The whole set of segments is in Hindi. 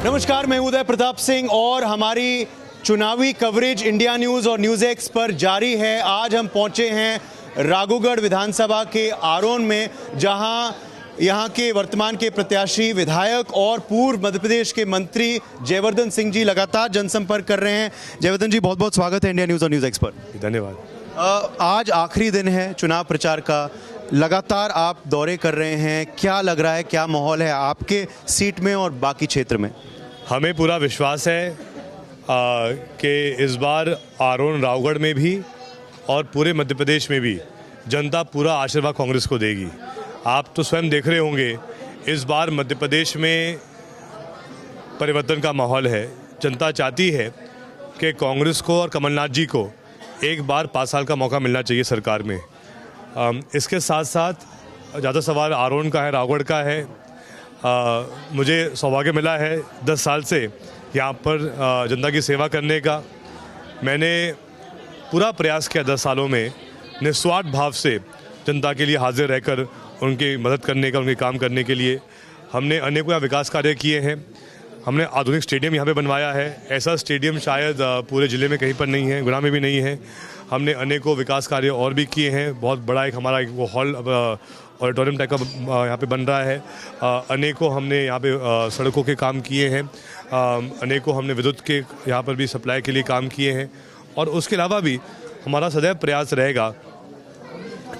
नमस्कार, मैं उदय प्रताप सिंह और हमारी चुनावी कवरेज इंडिया न्यूज़ और न्यूज़ एक्स पर जारी है। आज हम पहुंचे हैं राघोगढ़ विधानसभा के आरोन में, जहां यहां के वर्तमान के प्रत्याशी विधायक और पूर्व मध्य प्रदेश के मंत्री जयवर्धन सिंह जी लगातार जनसंपर्क कर रहे हैं। जयवर्धन जी, बहुत बहुत स्वागत है इंडिया न्यूज़ और न्यूज़ एक्स पर। धन्यवाद। आज आखिरी दिन है चुनाव प्रचार का, लगातार आप दौरे कर रहे हैं, क्या लग रहा है, क्या माहौल है आपके सीट में और बाकी क्षेत्र में? हमें पूरा विश्वास है कि इस बार आरोन रावगढ़ में भी और पूरे मध्य प्रदेश में भी जनता पूरा आशीर्वाद कांग्रेस को देगी। आप तो स्वयं देख रहे होंगे, इस बार मध्य प्रदेश में परिवर्तन का माहौल है। जनता चाहती है कि कांग्रेस को और कमलनाथ जी को एक बार 5 साल का मौका मिलना चाहिए सरकार में। इसके साथ साथ ज़्यादा सवाल आरोन का है, रावगढ़ का है। मुझे सौभाग्य मिला है 10 साल से यहाँ पर जनता की सेवा करने का। मैंने पूरा प्रयास किया 10 सालों में निस्वार्थ भाव से जनता के लिए हाजिर रहकर उनकी मदद करने का, उनके काम करने के लिए। हमने अनेकों विकास कार्य किए हैं। हमने आधुनिक स्टेडियम यहाँ पे बनवाया है। ऐसा स्टेडियम शायद पूरे ज़िले में कहीं पर नहीं है, गुना में भी नहीं है। हमने अनेकों विकास कार्य और भी किए हैं। बहुत बड़ा एक हमारा वो हॉल ऑडिटोरियम टाइप का यहाँ पे बन रहा है। अनेकों हमने यहाँ पे सड़कों के काम किए हैं। अनेकों हमने विद्युत के यहाँ पर भी सप्लाई के लिए काम किए हैं। और उसके अलावा भी हमारा सदैव प्रयास रहेगा,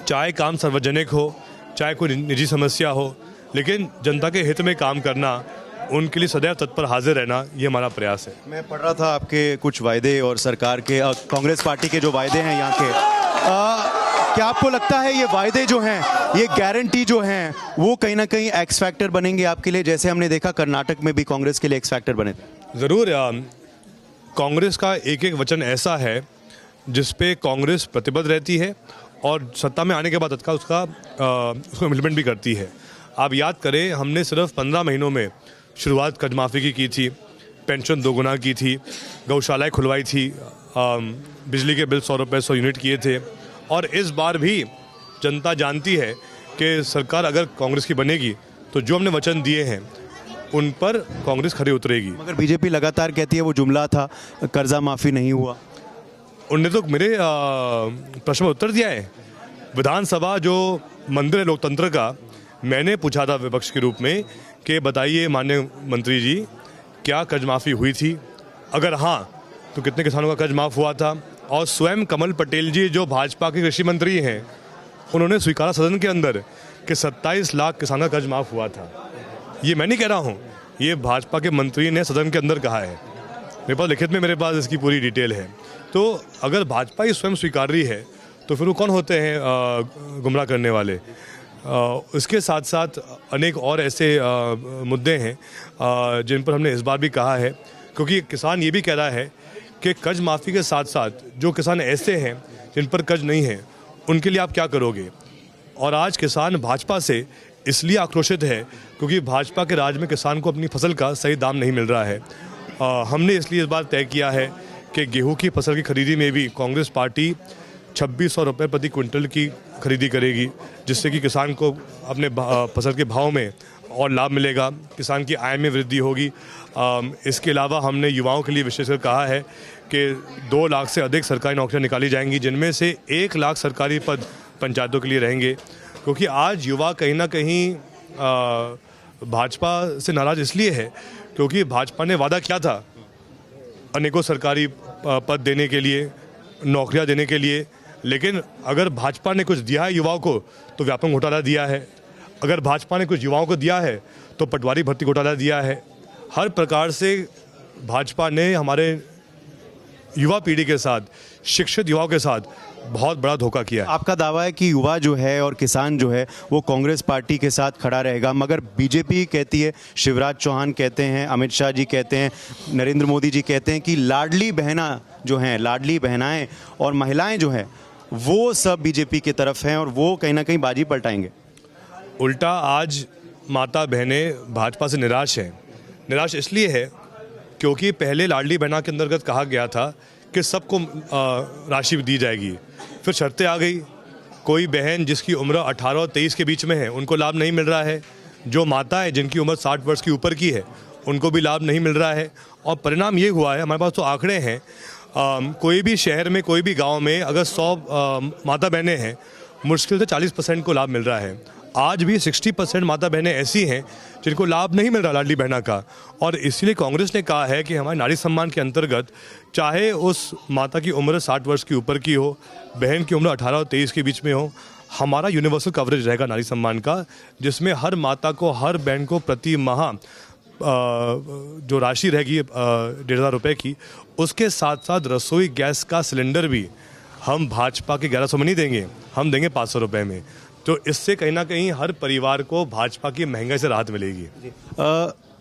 चाहे काम सार्वजनिक हो, चाहे कोई निजी समस्या हो, लेकिन जनता के हित में काम करना, उनके लिए सदैव तत्पर हाजिर रहना, ये हमारा प्रयास है। मैं पढ़ रहा था आपके कुछ वायदे और सरकार के कांग्रेस पार्टी के जो वायदे हैं यहाँ के, क्या आपको लगता है ये वायदे जो हैं, ये गारंटी जो हैं, वो कहीं ना कहीं एक्स फैक्टर बनेंगे आपके लिए, जैसे हमने देखा कर्नाटक में भी कांग्रेस के लिए एक्स फैक्टर बने थे? ज़रूर। कांग्रेस का एक एक वचन ऐसा है जिस पे कांग्रेस प्रतिबद्ध रहती है और सत्ता में आने के बाद तत्काल उसको इम्प्लीमेंट भी करती है। आप याद करें, हमने सिर्फ 15 महीनों में शुरुआत कर्ज माफ़ी की थी, पेंशन 2 गुना की थी, गौशालाएँ खुलवाई थी, बिजली के बिल 100 रुपये 100 यूनिट किए थे। और इस बार भी जनता जानती है कि सरकार अगर कांग्रेस की बनेगी तो जो हमने वचन दिए हैं उन पर कांग्रेस खरी उतरेगी। मगर बीजेपी लगातार कहती है वो जुमला था, कर्जा माफ़ी नहीं हुआ। उनने तो मेरे प्रश्न में उत्तर दिया है। विधानसभा जो मंदिर है लोकतंत्र का, मैंने पूछा था विपक्ष के रूप में कि बताइए माननीय मंत्री जी, क्या कर्ज माफ़ी हुई थी? अगर हाँ, तो कितने किसानों का कर्ज माफ़ हुआ था? और स्वयं कमल पटेल जी जो भाजपा के कृषि मंत्री हैं, उन्होंने स्वीकारा सदन के अंदर कि 27 लाख किसानों का कर्ज माफ़ हुआ था। ये मैं नहीं कह रहा हूँ, ये भाजपा के मंत्री ने सदन के अंदर कहा है। मेरे पास लिखित में मेरे पास इसकी पूरी डिटेल है। तो अगर भाजपा ही स्वयं स्वीकार रही है तो फिर वो कौन होते हैं गुमराह करने वाले? इसके साथ साथ अनेक और ऐसे मुद्दे हैं जिन पर हमने इस बार भी कहा है, क्योंकि किसान ये भी कह रहा है कि कर्ज माफ़ी के साथ साथ जो किसान ऐसे हैं जिन पर कर्ज नहीं है, उनके लिए आप क्या करोगे? और आज किसान भाजपा से इसलिए आक्रोशित है क्योंकि भाजपा के राज में किसान को अपनी फसल का सही दाम नहीं मिल रहा है। हमने इसलिए इस बार तय किया है कि गेहूं की फसल की खरीदी में भी कांग्रेस पार्टी 2600 रुपये प्रति क्विंटल की खरीदी करेगी, जिससे कि किसान को अपने फसल के भाव में और लाभ मिलेगा, किसान की आय में वृद्धि होगी। इसके अलावा हमने युवाओं के लिए विशेषकर कहा है कि 2 लाख से अधिक सरकारी नौकरियां निकाली जाएंगी, जिनमें से 1 लाख सरकारी पद पंचायतों के लिए रहेंगे। क्योंकि आज युवा कहीं ना कहीं भाजपा से नाराज़ इसलिए है क्योंकि भाजपा ने वादा किया था अनेकों सरकारी पद देने के लिए, नौकरियां देने के लिए, लेकिन अगर भाजपा ने कुछ दिया है युवाओं को तो व्यापक घोटाला दिया है। अगर भाजपा ने कुछ युवाओं को दिया है तो पटवारी भर्ती घोटाला दिया है। हर प्रकार से भाजपा ने हमारे युवा पीढ़ी के साथ, शिक्षित युवाओं के साथ बहुत बड़ा धोखा किया है। आपका दावा है कि युवा जो है और किसान जो है वो कांग्रेस पार्टी के साथ खड़ा रहेगा, मगर बीजेपी कहती है, शिवराज चौहान कहते हैं, अमित शाह जी कहते हैं, नरेंद्र मोदी जी कहते हैं कि लाडली बहना जो हैं, लाडली बहनाएं और महिलाएं जो हैं, वो सब बीजेपी की तरफ हैं और वो कहीं ना कहीं बाजी पलटाएंगे। उल्टा आज माता बहनें भाजपा से निराश हैं। निराश इसलिए है क्योंकि पहले लाडली बहना के अंतर्गत कहा गया था कि सबको राशि दी जाएगी, फिर शर्तें आ गई। कोई बहन जिसकी उम्र 18 और 23 के बीच में है उनको लाभ नहीं मिल रहा है। जो माता है जिनकी उम्र 60 वर्ष की ऊपर की है उनको भी लाभ नहीं मिल रहा है। और परिणाम ये हुआ है, हमारे पास तो आंकड़े हैं, कोई भी शहर में, कोई भी गांव में अगर 100 माता बहनें हैं, मुश्किल से 40% को लाभ मिल रहा है। आज भी 60% माता बहनें ऐसी हैं जिनको लाभ नहीं मिल रहा लाडली बहना का। और इसीलिए कांग्रेस ने कहा है कि हमारे नारी सम्मान के अंतर्गत चाहे उस माता की उम्र 60 वर्ष की ऊपर की हो, बहन की उम्र 18 और 23 के बीच में हो, हमारा यूनिवर्सल कवरेज रहेगा नारी सम्मान का, जिसमें हर माता को, हर बहन को प्रति माह जो राशि रहेगी 1,500 रुपये की, उसके साथ साथ रसोई गैस का सिलेंडर भी हम भाजपा के 1100 में नहीं देंगे, हम देंगे 500 रुपये में। तो इससे कहीं ना कहीं हर परिवार को भाजपा की महंगाई से राहत मिलेगी।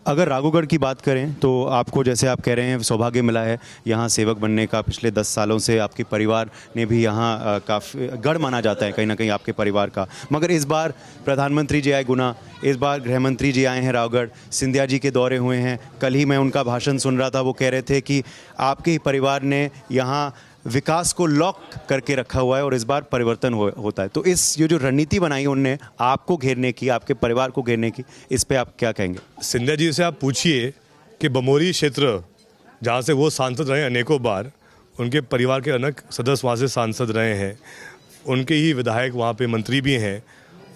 अगर राघोगढ़ की बात करें तो आपको, जैसे आप कह रहे हैं, सौभाग्य मिला है यहाँ सेवक बनने का। पिछले 10 सालों से आपके परिवार ने भी यहाँ काफ़ी गढ़ माना जाता है कहीं ना कहीं आपके परिवार का। मगर इस बार प्रधानमंत्री जी आए गुना, इस बार गृह मंत्री जी आए हैं रावगढ़, सिंधिया जी के दौरे हुए हैं। कल ही मैं उनका भाषण सुन रहा था, वो कह रहे थे कि आपके ही परिवार ने यहाँ विकास को लॉक करके रखा हुआ है और इस बार परिवर्तन होता है। तो ये जो रणनीति बनाई उनने आपको घेरने की, आपके परिवार को घेरने की, इस पे आप क्या कहेंगे? सिंधिया जी से आप पूछिए कि बमोरी क्षेत्र जहाँ से वो सांसद रहे अनेकों बार, उनके परिवार के अनेक सदस्य वहाँ से सांसद रहे हैं, उनके ही विधायक वहाँ पे मंत्री भी हैं।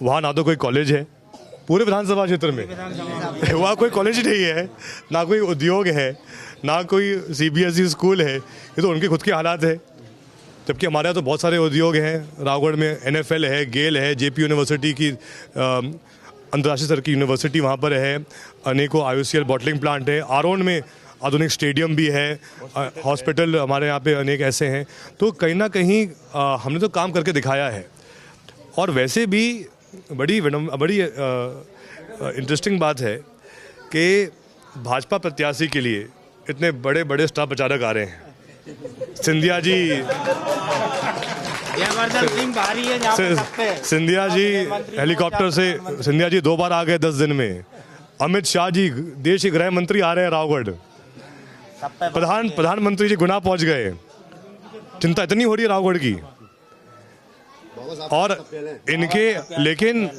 वहाँ ना तो कोई कॉलेज है पूरे विधानसभा क्षेत्र में, वहाँ कोई कॉलेज नहीं है, ना कोई उद्योग है, ना कोई CBSE स्कूल है। ये तो उनके खुद के हालात है। जबकि हमारे यहाँ तो बहुत सारे उद्योग हैं। रावगढ़ में NFL है, गेल है, JP यूनिवर्सिटी की अंतर्राष्ट्रीय स्तर की यूनिवर्सिटी वहाँ पर है, अनेकों IOCL बॉटलिंग प्लांट है, आरोन में आधुनिक स्टेडियम भी है, हॉस्पिटल हमारे यहाँ पे अनेक ऐसे हैं। तो कहीं ना कहीं हमने तो काम करके दिखाया है। और वैसे भी बड़ी इंटरेस्टिंग बात है कि भाजपा प्रत्याशी के लिए इतने बड़े बड़े स्टार प्रचारक आ रहे हैं। सिंधिया जी, सिंधिया जी हेलीकॉप्टर से, सिंधिया जी 2 बार आ गए 10 दिन में। अमित शाह जी, देश के गृह मंत्री आ रहे हैं रावगढ़। प्रधानमंत्री जी गुना पहुंच गए। चिंता इतनी हो रही है रावगढ़ की। और इनके, लेकिन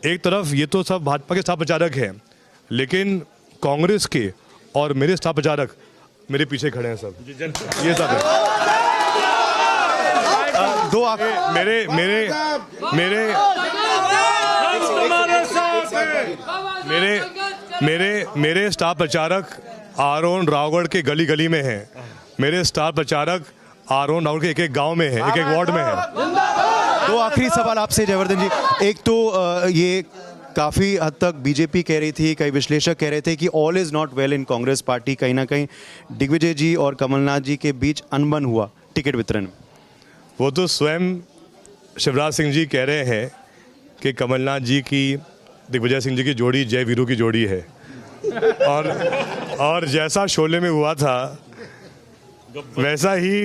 एक तरफ ये तो सब भाजपा के स्टार प्रचारक हैं, लेकिन कांग्रेस के और मेरे स्टार प्रचारक मेरे पीछे खड़े हैं सब, ये सब है। दो मेरे मेरे मेरे मेरे मेरे मेरे स्टार प्रचारक आरोन रावगढ़ के गली गली में हैं। मेरे स्टार प्रचारक आरोन रावगढ़ के एक एक गांव में है, एक एक वार्ड में है। 2 आखिरी सवाल आपसे जयवर्धन जी। एक तो ये काफ़ी हद तक बीजेपी कह रही थी, कई विश्लेषक कह रहे थे कि all is not well in Congress party. कहीं ना कहीं दिग्विजय जी और कमलनाथ जी के बीच अनबन हुआ टिकट वितरण में। वो तो स्वयं शिवराज सिंह जी कह रहे हैं कि कमलनाथ जी की दिग्विजय सिंह जी की जोड़ी जय वीरू की जोड़ी है। और जैसा शोले में हुआ था वैसा ही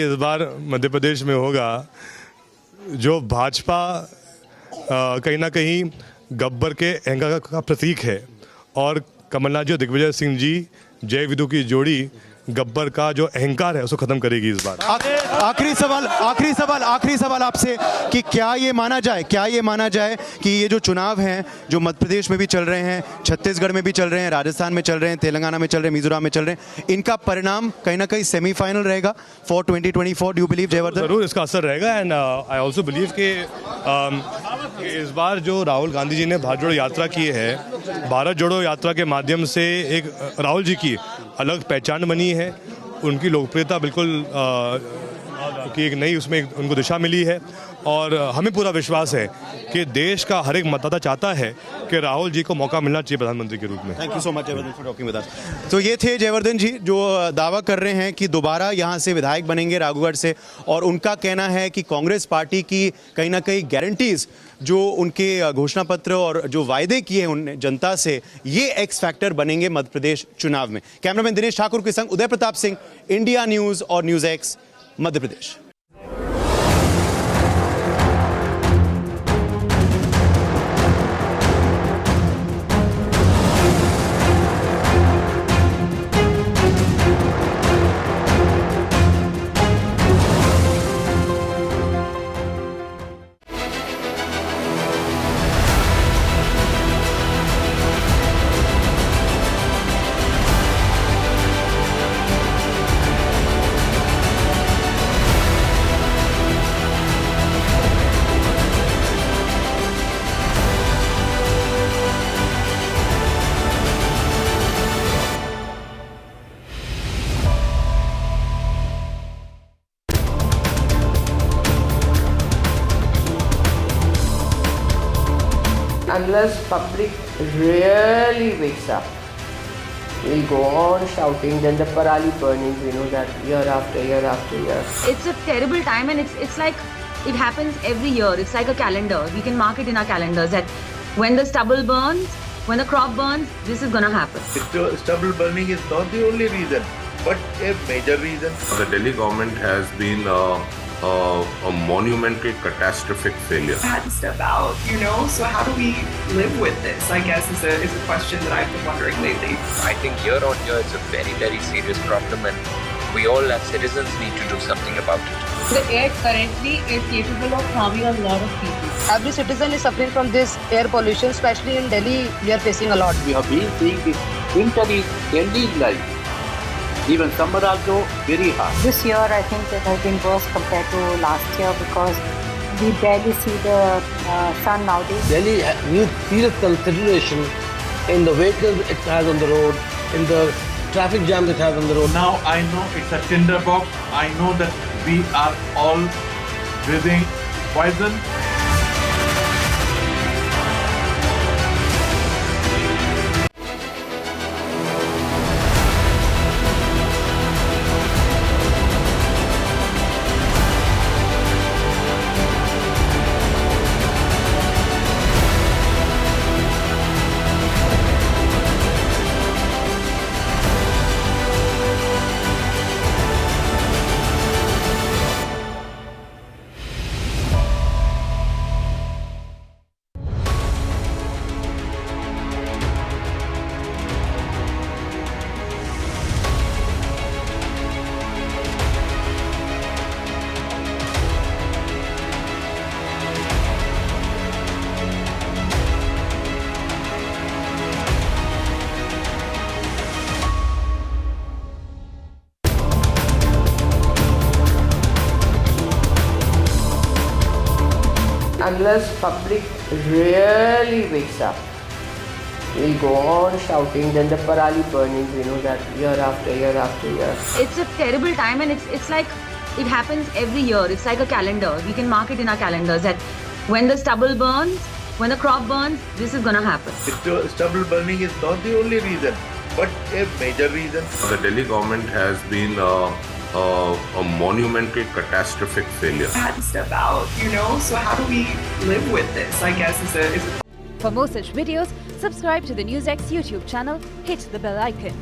इस बार मध्य प्रदेश में होगा। जो भाजपा कहीं ना कहीं गब्बर के अहंकार का प्रतीक है, और कमलनाथ जी और दिग्विजय सिंह जी जय वीरू की जोड़ी गब्बर का जो अहंकार है उसको खत्म करेगी इस बार। आखिरी सवाल आपसे कि क्या ये माना जाए कि ये जो चुनाव हैं, जो मध्य प्रदेश में भी चल रहे हैं, छत्तीसगढ़ में भी चल रहे हैं, राजस्थान में चल रहे हैं, तेलंगाना में चल रहे हैं, मिजोरम में चल रहे हैं, इनका परिणाम कहीं ना कहीं सेमीफाइनल रहेगा for 2024? Do you believe Jaivardhan? जरूर इसका असर रहेगा। एंड आई ऑल्सो बिलीव कि इस बार जो राहुल गांधी जी ने भारत जोड़ो यात्रा की है, भारत जोड़ो यात्रा के माध्यम से एक राहुल जी की अलग पहचान बनी है। उनकी लोकप्रियता बिल्कुल की एक नई उसमें उनको दिशा मिली है। और हमें पूरा विश्वास है कि देश का हर एक मतदाता चाहता है कि राहुल जी को मौका मिलना चाहिए प्रधानमंत्री के रूप में। Thank you so much Jaivardhan for talking with us. तो ये थे जयवर्धन जी जो दावा कर रहे हैं कि दोबारा यहाँ से विधायक बनेंगे राघोगढ़ से, और उनका कहना है कि कांग्रेस पार्टी की कहीं ना कहीं गारंटीज, जो उनके घोषणा पत्र और जो वायदे किए हैं उनने जनता से, ये एक्स फैक्टर बनेंगे मध्य प्रदेश चुनाव में। कैमरामैन दिनेश ठाकुर के संग उदय प्रताप सिंह, इंडिया न्यूज और news x, Madhya Pradesh. Unless public really wakes up, we'll go on shouting, then the parali burning, we know that year after year after year. It's a terrible time, and it's like it happens every year. It's like a calendar. We can mark it in our calendars that when the stubble burns, when the crop burns, this is gonna happen. Stubble burning is not the only reason, but a major reason. The Delhi government has been a monumental catastrophic failure. I had to step out, so how do we live with this, I guess, is a question that I've been wondering lately. I think year on year it's a very, very serious problem, and we all as citizens need to do something about it. The air currently is capable of harming a lot of people. Every citizen is suffering from this air pollution, especially in Delhi. We are facing a lot. We have been seeing this winter is ending like even summer also very hot. This year I think it has been worse compared to last year because we barely see the sun nowadays. Delhi needs serious consideration in the vehicles it has on the road, in the traffic jam it has on the road. Now I know it's a tinderbox. I know that we are all breathing poison. Unless public really wakes up, we'll go on shouting, then the parali burning, we know that year after year after year. It's a terrible time, and it's like it happens every year. It's like a calendar. We can mark it in our calendars that when the stubble burns, when the crop burns, this is gonna happen. Stubble burning is not the only reason, but a major reason. The Delhi government has been a monumental catastrophic failure. I had to step out, so how do we live with this, I guess, is a For more such videos, subscribe to the NewsX YouTube channel, hit the bell icon.